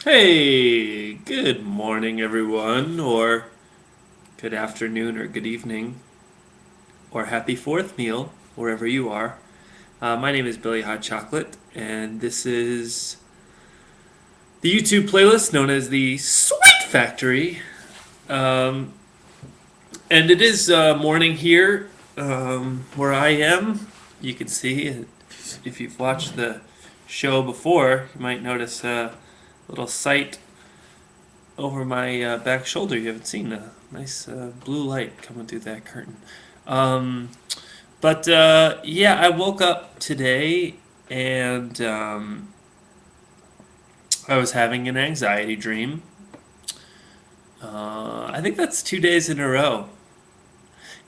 Hey, good morning, everyone, or good afternoon, or good evening, or happy fourth meal, wherever you are. My name is Billy Hot Chocolate, and this is the YouTube playlist known as the Sweet Factory. Um, and it is morning here where I am. You can see, if you've watched the show before, you might notice a little sight over my back shoulder. You haven't seen a nice blue light coming through that curtain. Um, but yeah, I woke up today and I was having an anxiety dream. I think that's 2 days in a row.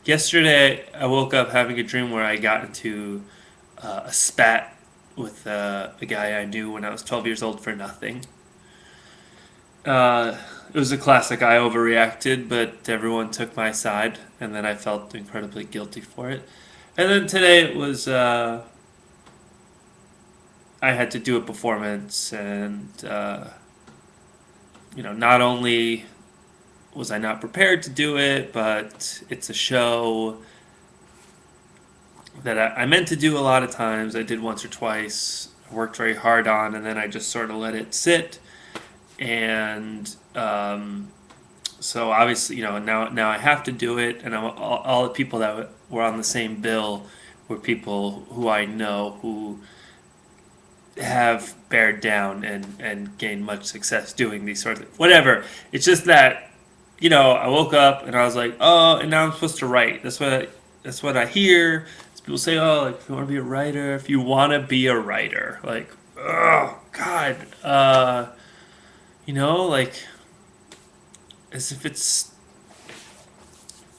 Yesterday, I woke up having a dream where I got into a spat with a guy I knew when I was 12 years old for nothing. It was a classic. I overreacted, but everyone took my side, and then I felt incredibly guilty for it. And then today it was I had to do a performance, and not only was I not prepared to do it, but it's a show that I meant to do a lot of times. I did once or twice. I worked very hard on, and then I just sort of let it sit. And so obviously, now I have to do it, and all the people that were on the same bill were people who I know who have bared down and gained much success doing these sorts of whatever. It's just that I woke up and I was like, oh, and now I'm supposed to write. That's what I hear. People say, oh, like if you want to be a writer, if you want to be a writer, like, oh God, like as if it's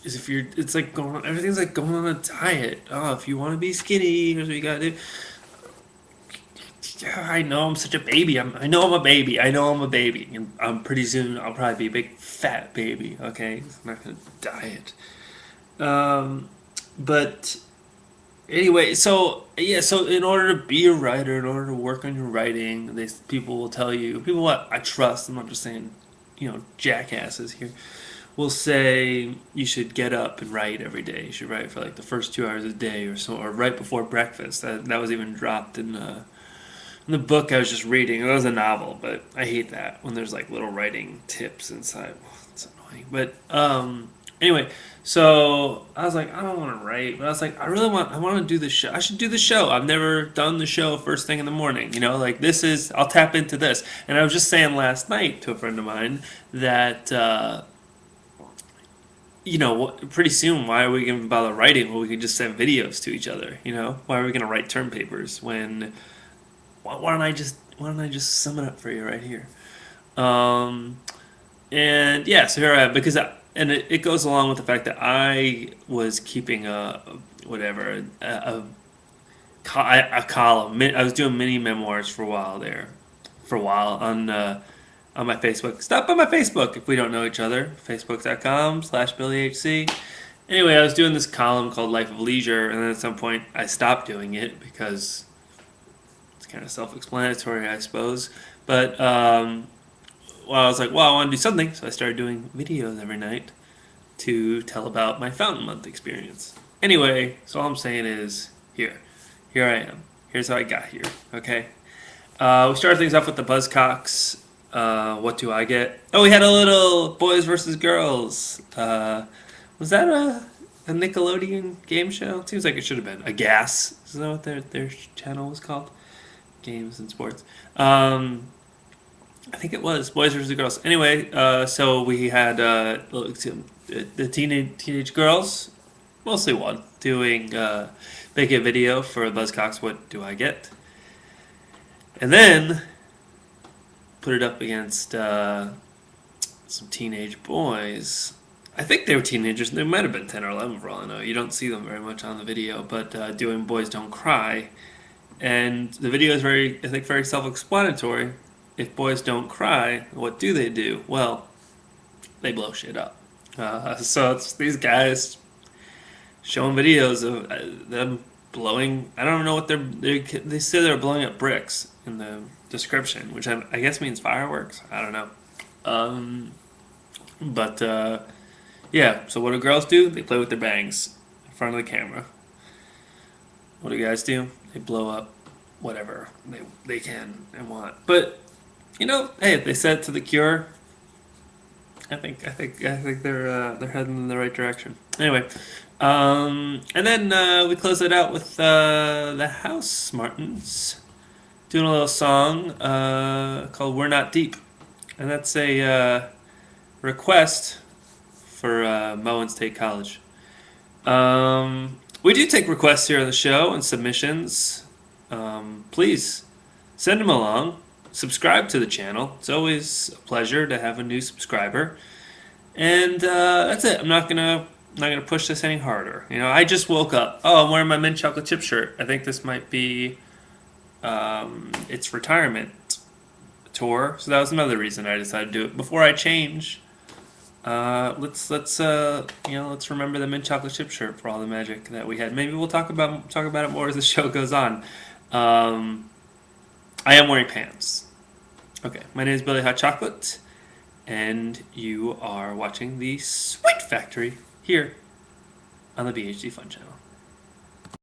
as if you're it's like going on everything's like going on a diet. Oh, if you want to be skinny, here's what you gotta do. Yeah, I know I'm such a baby. I know I'm a baby. I know I'm a baby. And I'm pretty soon I'll probably be a big fat baby. Okay, I'm not gonna diet. But anyway, so yeah, so in order to be a writer, in order to work on your writing, people will tell you, people what I trust. I'm not just saying, jackasses here will say you should get up and write every day. You should write for like the first 2 hours a day or so, or right before breakfast. That was even dropped in the book I was just reading. It was a novel, but I hate that when there's like little writing tips inside. It's annoying. But anyway, so I was like, I don't want to write, but I was like, I want to do the show. I should do the show. I've never done the show first thing in the morning. Like I'll tap into this. And I was just saying last night to a friend of mine that pretty soon, why are we going to bother writing when we can just send videos to each other? Why are we going to write term papers when? Why don't I just sum it up for you right here? Um, and yeah, so here I am and it goes along with the fact that I was keeping a whatever a column. I was doing mini memoirs for a while there, for a while on my Facebook. Stop by my Facebook if we don't know each other. Facebook.com/BillyHC. Anyway, I was doing this column called Life of Leisure, and then at some point I stopped doing it because it's kind of self-explanatory, I suppose. But I was like, well, I want to do something, so I started doing videos every night to tell about my Fountain Month experience. Anyway, so all I'm saying is, here I am. Here's how I got here. Okay, we started things off with the Buzzcocks. What do I get? Oh, we had a little boys versus girls. Was that a Nickelodeon game show? Seems like it should have been. A Gas. Is that what their channel was called? Games and sports. I think it was Boys versus Girls. Anyway, so we had the teenage girls, mostly one, doing make a video for Buzzcocks. What do I get? And then put it up against some teenage boys. I think they were teenagers. They might have been 10 or 11 for all I know. You don't see them very much on the video, but doing Boys Don't Cry. And the video is I think, very self-explanatory. If boys don't cry, what do they do? Well, they blow shit up. So it's these guys showing videos of them blowing. I don't know what they say they're blowing up bricks in the description, which I guess means fireworks. I don't know. Um, but yeah. So what do girls do? They play with their bangs in front of the camera. What do guys do? They blow up whatever they can and want. But hey, if they set it to the Cure, I think they're heading in the right direction. Anyway, and then we close it out with the House Martins doing a little song called "We're Not Deep," and that's a request for Moen State College. We do take requests here on the show and submissions. Please send them along. Subscribe to the channel. It's always a pleasure to have a new subscriber. And that's it. I'm not gonna push this any harder. I just woke up. Oh, I'm wearing my mint chocolate chip shirt. I think this might be its retirement tour. So that was another reason I decided to do it. Before I change, let's remember the mint chocolate chip shirt for all the magic that we had. Maybe we'll talk about it more as the show goes on. I am wearing pants. Okay, my name is Billy Hot Chocolate, and you are watching the Sweet Factory here on the BHD Fun Channel.